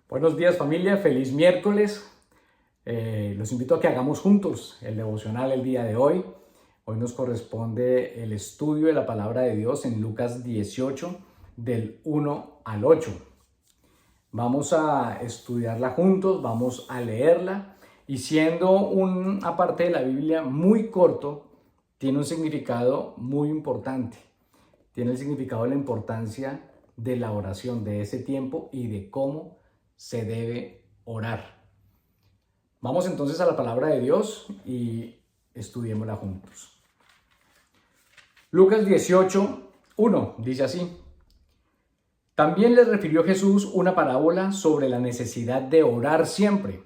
Buenos días familia, feliz miércoles. Los invito a que hagamos juntos el devocional el día de hoy. Hoy nos corresponde el estudio de la palabra de Dios en Lucas 18 del 1 al 8. Vamos a estudiarla juntos, vamos a leerla y siendo una parte de la Biblia muy corto, tiene un significado muy importante. Tiene el significado de la importancia de la oración, de ese tiempo y de cómo se debe orar. Vamos entonces a la palabra de Dios y estudiémosla juntos. Lucas 18, 1 dice así: También les refirió Jesús una parábola sobre la necesidad de orar siempre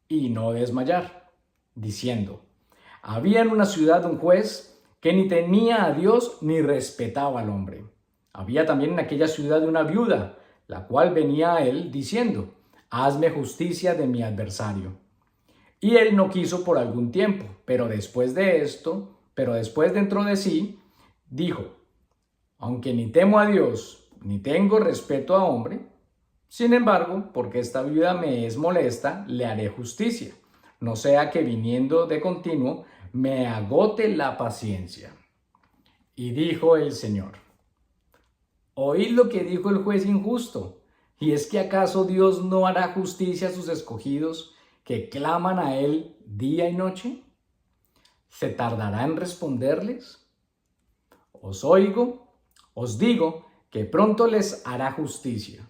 y no desmayar, diciendo: Había en una ciudad un juez que ni temía a Dios ni respetaba al hombre. Había también en aquella ciudad una viuda, la cual venía a él diciendo: Hazme justicia de mi adversario. Y él no quiso por algún tiempo, pero después dentro de sí, dijo: Aunque ni temo a Dios, ni tengo respeto a hombre, sin embargo, porque esta viuda me es molesta, le haré justicia, no sea que viniendo de continuo me agote la paciencia. Y dijo el Señor: Oíd lo que dijo el juez injusto, y es que ¿acaso Dios no hará justicia a sus escogidos que claman a Él día y noche? ¿Se tardará en responderles? Os digo que pronto les hará justicia,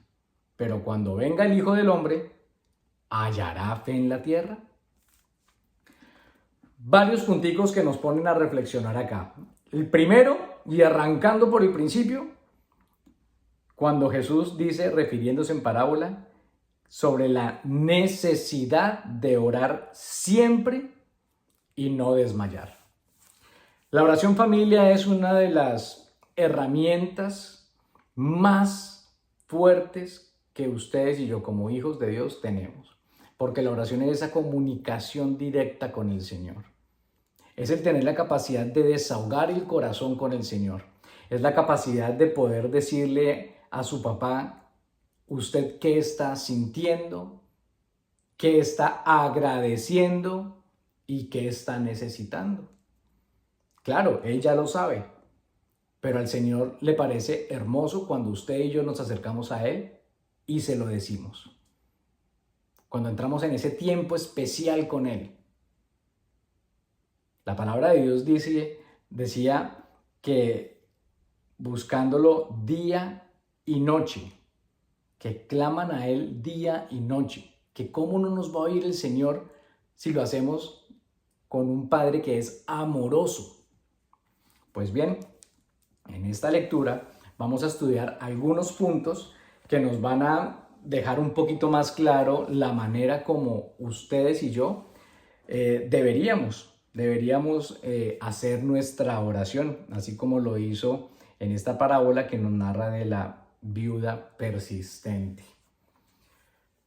pero cuando venga el Hijo del Hombre, ¿hallará fe en la tierra? Varios punticos que nos ponen a reflexionar acá. El primero, y arrancando por el principio, cuando Jesús dice, refiriéndose en parábola, sobre la necesidad de orar siempre y no desmayar. La oración familia es una de las herramientas más fuertes que ustedes y yo como hijos de Dios tenemos, porque la oración es esa comunicación directa con el Señor. Es el tener la capacidad de desahogar el corazón con el Señor. Es la capacidad de poder decirle a su papá: ¿usted qué está sintiendo? ¿Qué está agradeciendo? ¿Y qué está necesitando? Claro, él ya lo sabe, pero al Señor le parece hermoso cuando usted y yo nos acercamos a Él y se lo decimos. Cuando entramos en ese tiempo especial con Él. La palabra de Dios decía que buscándolo día y noche, que claman a Él día y noche, que cómo no nos va a oír el Señor si lo hacemos con un Padre que es amoroso. Pues bien, en esta lectura vamos a estudiar algunos puntos que nos van a dejar un poquito más claro la manera como ustedes y yo deberíamos hacer nuestra oración, así como lo hizo en esta parábola que nos narra de la viuda persistente.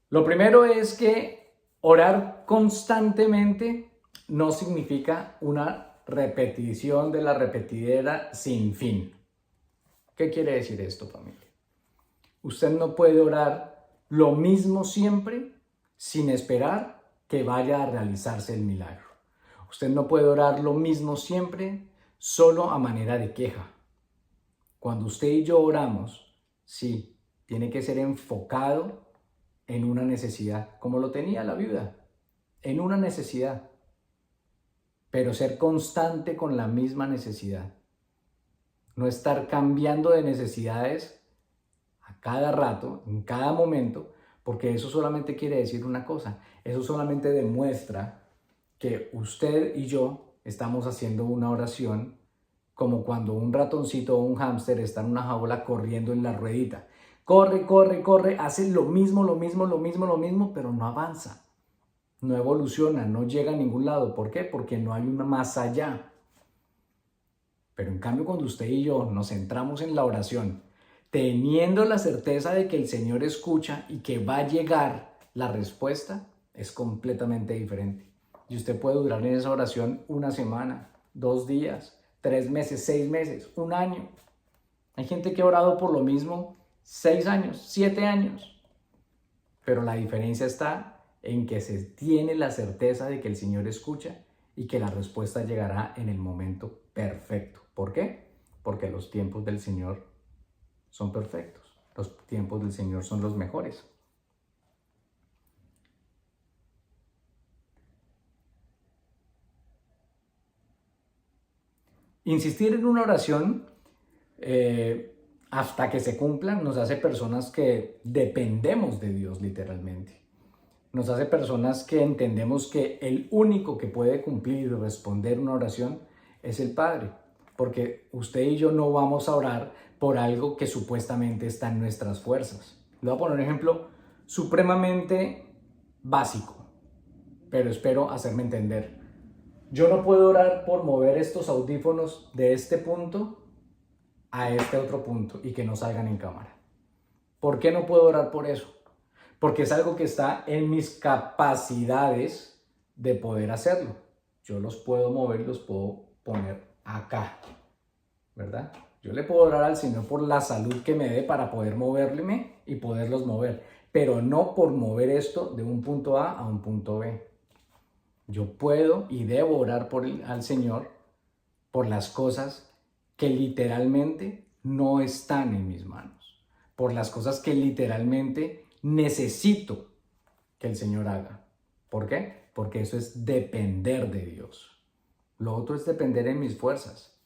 Lo primero es que orar constantemente no significa una repetición de la repetidera sin fin. ¿Qué quiere decir esto, familia? Usted no puede orar lo mismo siempre sin esperar que vaya a realizarse el milagro. Usted no puede orar lo mismo siempre solo a manera de queja. Cuando usted y yo oramos, sí, tiene que ser enfocado en una necesidad, como lo tenía la viuda, en una necesidad, pero ser constante con la misma necesidad. No estar cambiando de necesidades a cada rato, en cada momento, porque eso solamente quiere decir una cosa. Eso solamente demuestra que usted y yo estamos haciendo una oración como cuando un ratoncito o un hámster está en una jaula corriendo en la ruedita. Corre, corre, corre, hace lo mismo, pero no avanza. No evoluciona, no llega a ningún lado. ¿Por qué? Porque no hay una más allá. Pero en cambio, cuando usted y yo nos centramos en la oración, teniendo la certeza de que el Señor escucha y que va a llegar la respuesta, es completamente diferente. Y usted puede durar en esa oración una semana, 2 días, 3 meses, 6 meses, 1 año. Hay gente que ha orado por lo mismo 6 años, 7 años. pero la diferencia está en que se tiene la certeza de que el Señor escucha y que la respuesta llegará en el momento perfecto. ¿Por qué? Porque los tiempos del Señor son perfectos. Los tiempos del Señor son los mejores. Insistir en una oración hasta que se cumpla nos hace personas que dependemos de Dios literalmente. Nos hace personas que entendemos que el único que puede cumplir y responder una oración es el Padre. Porque usted y yo no vamos a orar por algo que supuestamente está en nuestras fuerzas. Le voy a poner un ejemplo supremamente básico, pero espero hacerme entender. Yo no puedo orar por mover estos audífonos de este punto a este otro punto y que no salgan en cámara. ¿Por qué no puedo orar por eso? Porque es algo que está en mis capacidades de poder hacerlo. Yo los puedo mover y los puedo poner acá, ¿verdad? Yo le puedo orar al Señor por la salud que me dé para poder moverme y poderlos mover, pero no por mover esto de un punto A a un punto B. Yo puedo y debo orar al Señor por las cosas que literalmente no están en mis manos, por las cosas que literalmente necesito que el Señor haga. ¿Por qué? Porque eso es depender de Dios. Lo otro es depender en mis fuerzas.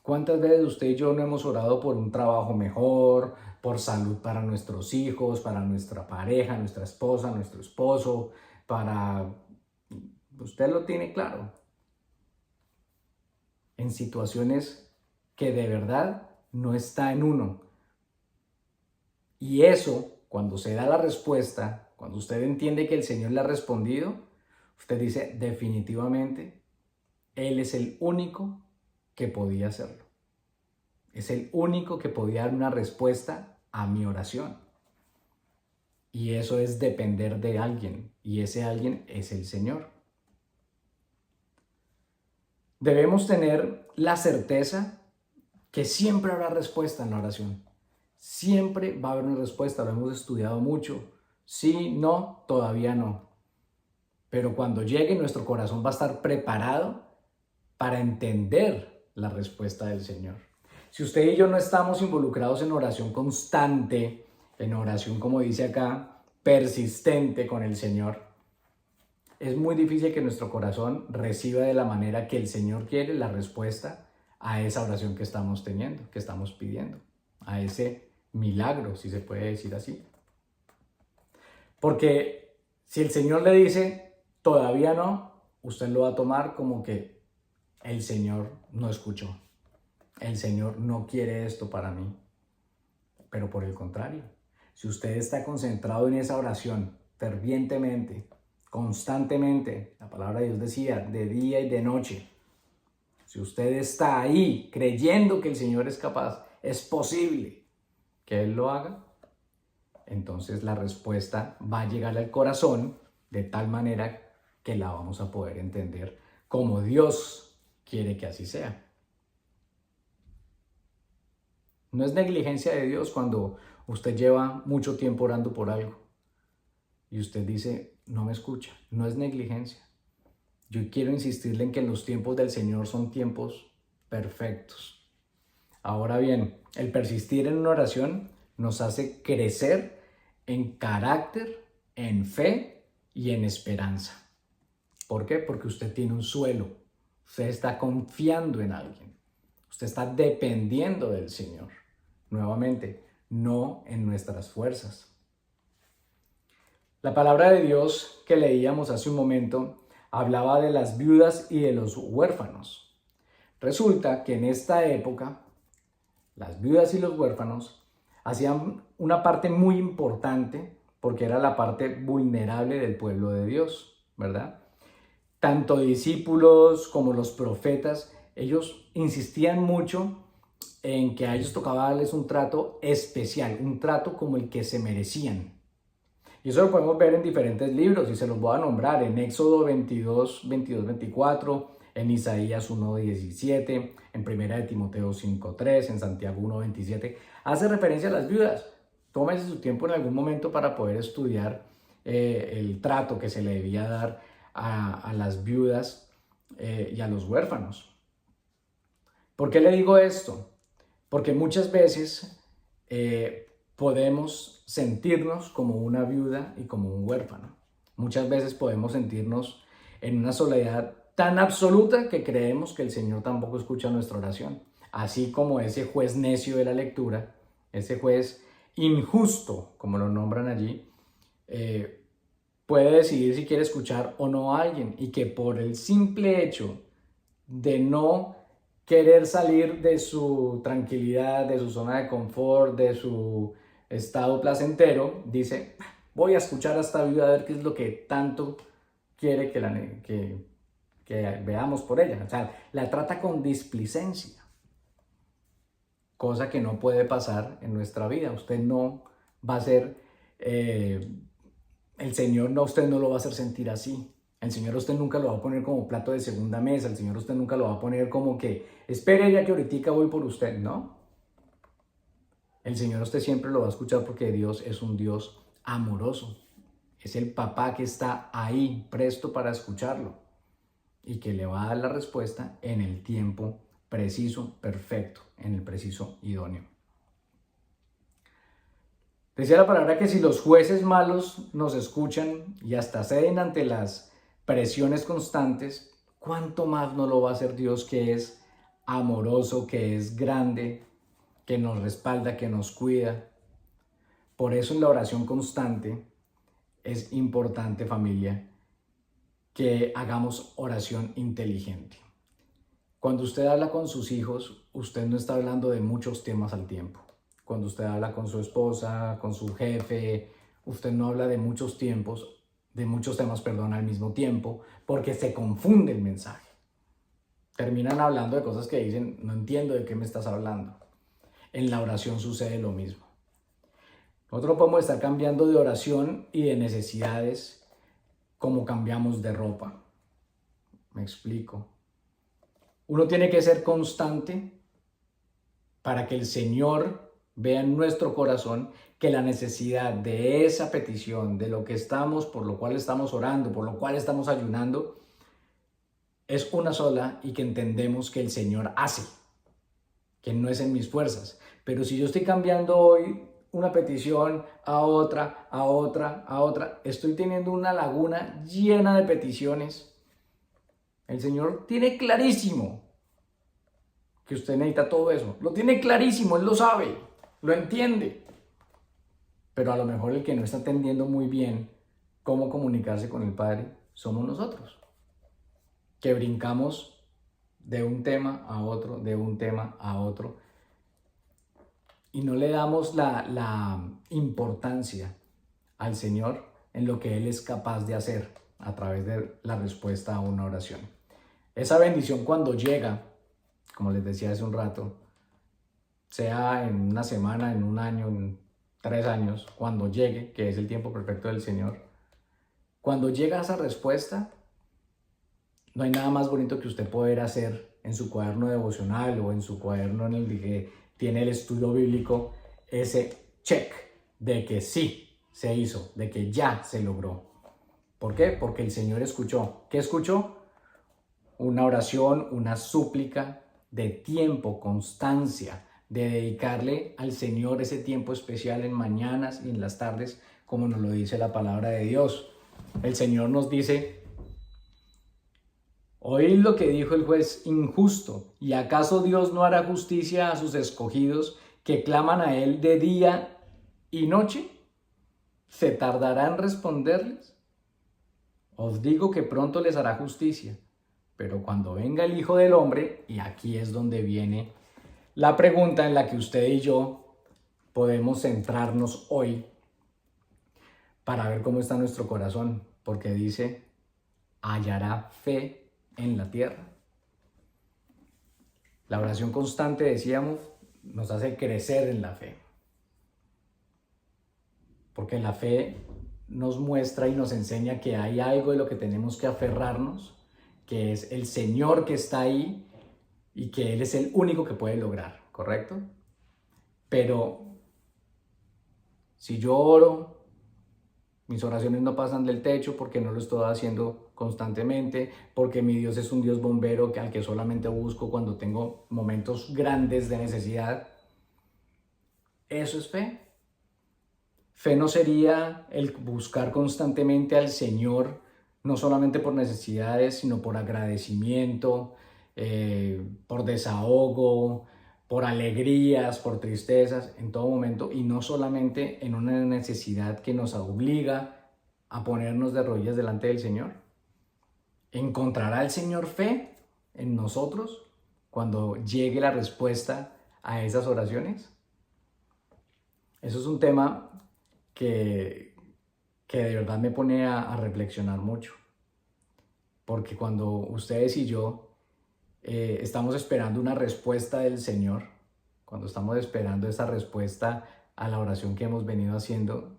¿Cuántas veces usted y yo no hemos orado por un trabajo mejor, por salud para nuestros hijos, para nuestra pareja, nuestra esposa, nuestro esposo, para... Usted lo tiene claro. En situaciones que de verdad no está en uno. Y eso, cuando se da la respuesta, cuando usted entiende que el Señor le ha respondido, usted dice, definitivamente, Él es el único que podía hacerlo. Es el único que podía dar una respuesta a mi oración. Y eso es depender de alguien, y ese alguien es el Señor. Debemos tener la certeza que siempre habrá respuesta en la oración. Siempre va a haber una respuesta, lo hemos estudiado mucho. Sí, no, todavía no. Pero cuando llegue, nuestro corazón va a estar preparado para entender la respuesta del Señor. Si usted y yo no estamos involucrados en oración constante, en oración, como dice acá, persistente con el Señor, es muy difícil que nuestro corazón reciba de la manera que el Señor quiere la respuesta a esa oración que estamos teniendo, que estamos pidiendo, a ese milagro, si se puede decir así. Porque si el Señor le dice, todavía no, usted lo va a tomar como que el Señor no escuchó. El Señor no quiere esto para mí. Pero por el contrario, si usted está concentrado en esa oración fervientemente, constantemente, la palabra de Dios decía, de día y de noche, si usted está ahí creyendo que el Señor es capaz, es posible que Él lo haga, entonces la respuesta va a llegar al corazón de tal manera que la vamos a poder entender como Dios quiere que así sea. No es negligencia de Dios cuando usted lleva mucho tiempo orando por algo y usted dice, no me escucha. No es negligencia. Yo quiero insistirle en que los tiempos del Señor son tiempos perfectos. Ahora bien, el persistir en una oración nos hace crecer en carácter, en fe y en esperanza. ¿Por qué? Porque usted tiene un suelo. Usted está confiando en alguien. Usted está dependiendo del Señor. Nuevamente, no en nuestras fuerzas. La palabra de Dios que leíamos hace un momento hablaba de las viudas y de los huérfanos. Resulta que en esta época, las viudas y los huérfanos hacían una parte muy importante porque era la parte vulnerable del pueblo de Dios, ¿verdad? Tanto discípulos como los profetas, ellos insistían mucho en que a ellos tocaba darles un trato especial, un trato como el que se merecían. Y eso lo podemos ver en diferentes libros y se los voy a nombrar en Éxodo 22-24, en Isaías 1:17, en 1 de Timoteo 5:3, en Santiago 1:27. Hace referencia a las viudas. tómese su tiempo en algún momento para poder estudiar el trato que se le debía dar a las viudas y a los huérfanos. ¿Por qué le digo esto? Porque muchas veces podemos sentirnos como una viuda y como un huérfano. Muchas veces podemos sentirnos en una soledad tan absoluta que creemos que el Señor tampoco escucha nuestra oración. Así como ese juez necio de la lectura, ese juez injusto, como lo nombran allí, puede decidir si quiere escuchar o no a alguien, y que por el simple hecho de no querer salir de su tranquilidad, de su zona de confort, de su estado placentero, dice, voy a escuchar a esta viuda a ver qué es lo que tanto quiere que veamos por ella. O sea, la trata con displicencia, cosa que no puede pasar en nuestra vida. Usted no va a ser, el Señor no, usted no lo va a hacer sentir así. El Señor a usted nunca lo va a poner como plato de segunda mesa. El Señor a usted nunca lo va a poner como que, espere ya que ahorita voy por usted. No. El Señor a usted siempre lo va a escuchar porque Dios es un Dios amoroso. Es el papá que está ahí, presto para escucharlo, y que le va a dar la respuesta en el tiempo preciso, perfecto, en el preciso idóneo. Decía la palabra que si los jueces malos nos escuchan y hasta ceden ante las presiones constantes, ¿cuánto más no lo va a hacer Dios, que es amoroso, que es grande, que nos respalda, que nos cuida? Por eso en la oración constante es importante, familia, que hagamos oración inteligente. Cuando usted habla con sus hijos, usted no está hablando de muchos temas al tiempo. Cuando usted habla con su esposa, con su jefe, usted no habla de muchos temas, al mismo tiempo, porque se confunde el mensaje. Terminan hablando de cosas que dicen, no entiendo de qué me estás hablando. En la oración sucede lo mismo. Nosotros podemos estar cambiando de oración y de necesidades como cambiamos de ropa. ¿Me explico? Uno tiene que ser constante para que el Señor vea en nuestro corazón que la necesidad de esa petición, de lo que estamos, por lo cual estamos orando, por lo cual estamos ayunando, es una sola, y que entendemos que el Señor hace, que no es en mis fuerzas. Pero si yo estoy cambiando hoy una petición a otra, a otra, a otra, estoy teniendo una laguna llena de peticiones. El Señor tiene clarísimo que usted necesita todo eso. Lo tiene clarísimo, Él lo sabe, lo entiende. Pero a lo mejor el que no está entendiendo muy bien cómo comunicarse con el Padre somos nosotros, que brincamos de un tema a otro, de un tema a otro, y no le damos la importancia al Señor en lo que Él es capaz de hacer a través de la respuesta a una oración. Esa bendición, cuando llega, como les decía hace un rato, sea en una semana, en un año, en 3 años, cuando llegue, que es el tiempo perfecto del Señor, cuando llega esa respuesta, no hay nada más bonito que usted poder hacer en su cuaderno devocional o en su cuaderno en el que tiene el estudio bíblico, ese check de que sí se hizo, de que ya se logró. ¿Por qué? Porque el Señor escuchó. ¿Qué escuchó? Una oración, una súplica de tiempo, constancia, de dedicarle al Señor ese tiempo especial en mañanas y en las tardes, como nos lo dice la palabra de Dios. El Señor nos dice, oíd lo que dijo el juez injusto, ¿y acaso Dios no hará justicia a sus escogidos que claman a Él de día y noche? ¿Se tardará en responderles? Os digo que pronto les hará justicia. Pero cuando venga el Hijo del Hombre, y aquí es donde viene la pregunta en la que usted y yo podemos centrarnos hoy para ver cómo está nuestro corazón, porque dice, hallará fe en la tierra. La oración constante, decíamos, nos hace crecer en la fe, porque la fe nos muestra y nos enseña que hay algo de lo que tenemos que aferrarnos, que es el Señor que está ahí y que Él es el único que puede lograr, ¿correcto? Pero Si yo oro, mis oraciones no pasan del techo porque no lo estoy haciendo constantemente, porque mi Dios es un Dios bombero al que solamente busco cuando tengo momentos grandes de necesidad. Eso es fe. Fe no sería el buscar constantemente al Señor, no solamente por necesidades, sino por agradecimiento, por desahogo, por alegrías, por tristezas, en todo momento, y no solamente en una necesidad que nos obliga a ponernos de rodillas delante del Señor. ¿Encontrará el Señor fe en nosotros cuando llegue la respuesta a esas oraciones? Eso es un tema que de verdad me pone a reflexionar mucho. Porque cuando ustedes y yo estamos esperando una respuesta del Señor, cuando estamos esperando esa respuesta a la oración que hemos venido haciendo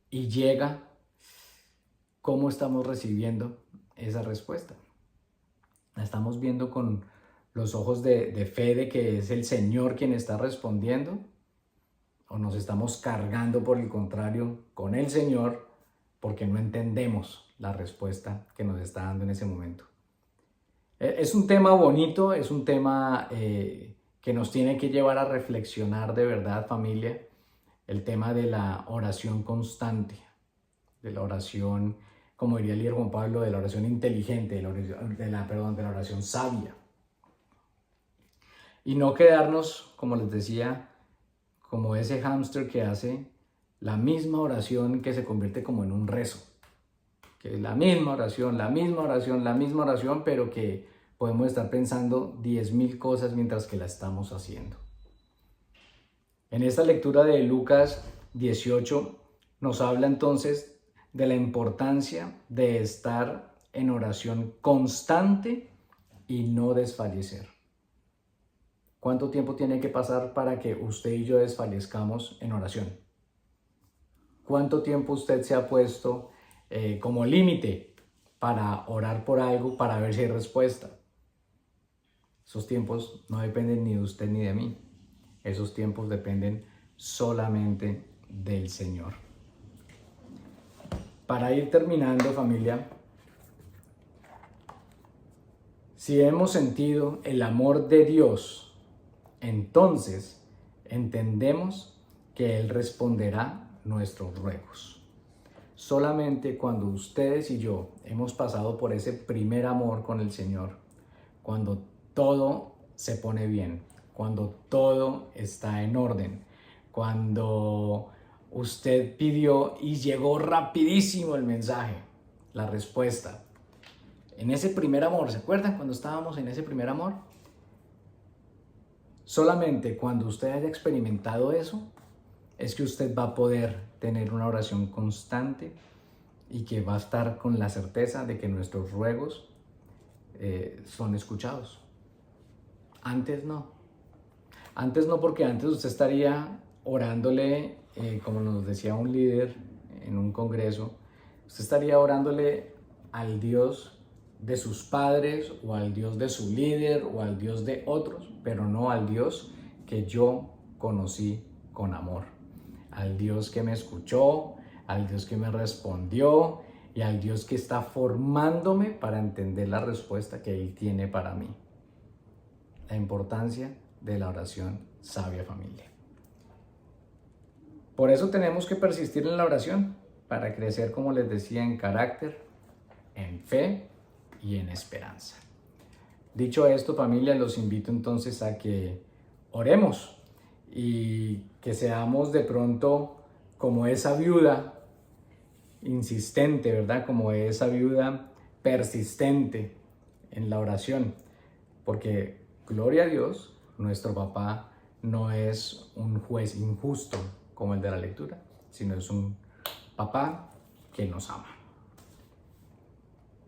y llega, ¿cómo estamos recibiendo esa respuesta? La estamos viendo con los ojos de fe de que es el Señor quien está respondiendo, o nos estamos cargando por el contrario con el Señor porque no entendemos la respuesta que nos está dando en ese momento. Es un tema bonito, es un tema que nos tiene que llevar a reflexionar de verdad, familia, el tema de la oración constante, de la oración, como diría el líder Juan Pablo, de la oración inteligente, de la oración sabia. Y no quedarnos, como les decía, como ese hámster que hace la misma oración que se convierte como en un rezo. Que es la misma oración, la misma oración, la misma oración, pero que podemos estar pensando 10.000 cosas mientras que la estamos haciendo. En esta lectura de Lucas 18 nos habla entonces de la importancia de estar en oración constante y no desfallecer. ¿Cuánto tiempo tiene que pasar para que usted y yo desfallezcamos en oración? ¿Cuánto tiempo usted se ha puesto como límite para orar por algo, para ver si hay respuesta? Esos tiempos no dependen ni de usted ni de mí. Esos tiempos dependen solamente del Señor. Para ir terminando, familia, si hemos sentido el amor de Dios, entonces entendemos que Él responderá nuestros ruegos. Solamente cuando ustedes y yo hemos pasado por ese primer amor con el Señor, cuando todo se pone bien, cuando todo está en orden, cuando usted pidió y llegó rapidísimo el mensaje, la respuesta. En ese primer amor, ¿se acuerdan cuando estábamos en ese primer amor? Solamente cuando usted haya experimentado eso, es que usted va a poder tener una oración constante y que va a estar con la certeza de que nuestros ruegos son escuchados. Antes no. Antes no, porque antes usted estaría orándole, como nos decía un líder en un congreso, usted estaría orándole al Dios de sus padres o al Dios de su líder o al Dios de otros, pero no al Dios que yo conocí con amor, al Dios que me escuchó, al Dios que me respondió y al Dios que está formándome para entender la respuesta que Él tiene para mí. La importancia de la oración sabia, familia. Por eso tenemos que persistir en la oración, para crecer, como les decía, en carácter, en fe y en esperanza. Dicho esto, familia, los invito entonces a que oremos y que seamos de pronto como esa viuda insistente, ¿verdad? Como esa viuda persistente en la oración, porque gloria a Dios, nuestro papá no es un juez injusto como el de la lectura, sino es un papá que nos ama.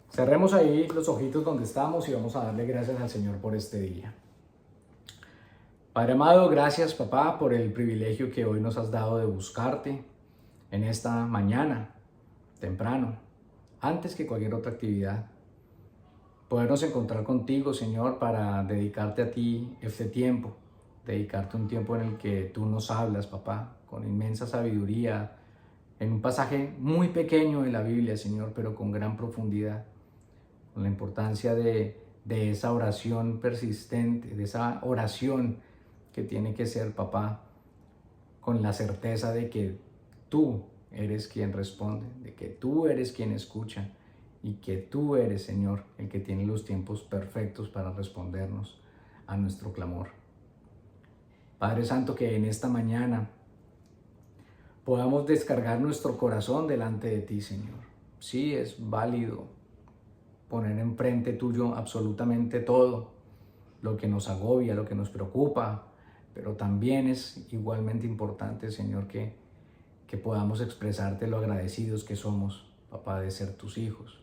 Cerremos ahí los ojitos donde estamos y vamos a darle gracias al Señor por este día. Padre amado, gracias, papá, por el privilegio que hoy nos has dado de buscarte en esta mañana, temprano, antes que cualquier otra actividad. Podernos encontrar contigo, Señor, para dedicarte a ti este tiempo. dedicarte un tiempo en el que tú nos hablas, papá, con inmensa sabiduría, en un pasaje muy pequeño de la Biblia, Señor, pero con gran profundidad, con la importancia de esa oración persistente, de esa oración que tiene que ser, papá, con la certeza de que tú eres quien responde, de que tú eres quien escucha y que tú eres, Señor, el que tiene los tiempos perfectos para respondernos a nuestro clamor. Padre Santo, que en esta mañana podamos descargar nuestro corazón delante de ti, Señor. Sí, es válido poner enfrente tuyo absolutamente todo, lo que nos agobia, lo que nos preocupa, pero también es igualmente importante, Señor, que podamos expresarte lo agradecidos que somos, papá, de ser tus hijos,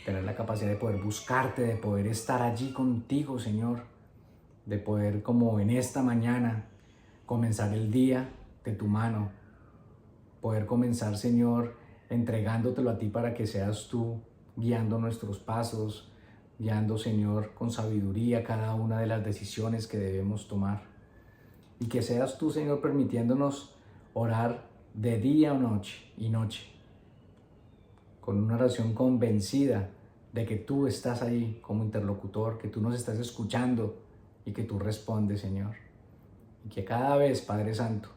tener la capacidad de poder buscarte, de poder estar allí contigo, Señor, de poder, como en esta mañana, comenzar el día de tu mano, poder comenzar, Señor, entregándotelo a ti para que seas tú guiando nuestros pasos, guiando, Señor, con sabiduría cada una de las decisiones que debemos tomar. Y que seas tú, Señor, permitiéndonos orar de día o noche y noche, con una oración convencida de que tú estás ahí como interlocutor, que tú nos estás escuchando y que tú respondes, Señor. Y que cada vez, Padre Santo,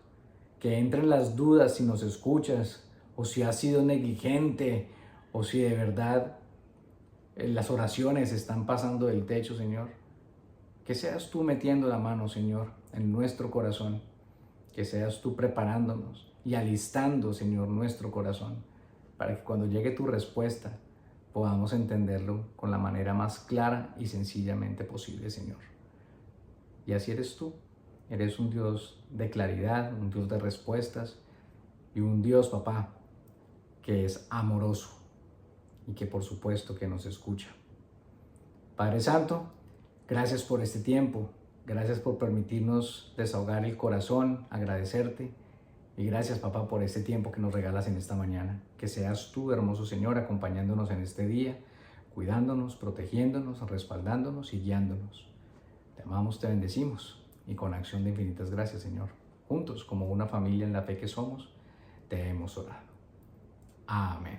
que entren las dudas si nos escuchas o si has sido negligente o si de verdad las oraciones están pasando del techo, Señor. Que seas tú metiendo la mano, Señor, en nuestro corazón. Que seas tú preparándonos y alistando, Señor, nuestro corazón para que cuando llegue tu respuesta podamos entenderlo con la manera más clara y sencillamente posible, Señor. Y así eres tú. Eres un Dios de claridad, un Dios de respuestas y un Dios, papá, que es amoroso y que por supuesto que nos escucha. Padre Santo, gracias por este tiempo, gracias por permitirnos desahogar el corazón, agradecerte y gracias, papá, por este tiempo que nos regalas en esta mañana. Que seas tú, hermoso Señor, acompañándonos en este día, cuidándonos, protegiéndonos, respaldándonos y guiándonos. Te amamos, te bendecimos y con acción de infinitas gracias, Señor. Juntos, como una familia en la fe que somos, te hemos orado. Amén.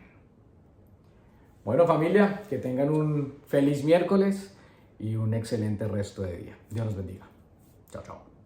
Bueno, familia, que tengan un feliz miércoles y un excelente resto de día. Dios los bendiga. Chao, chao.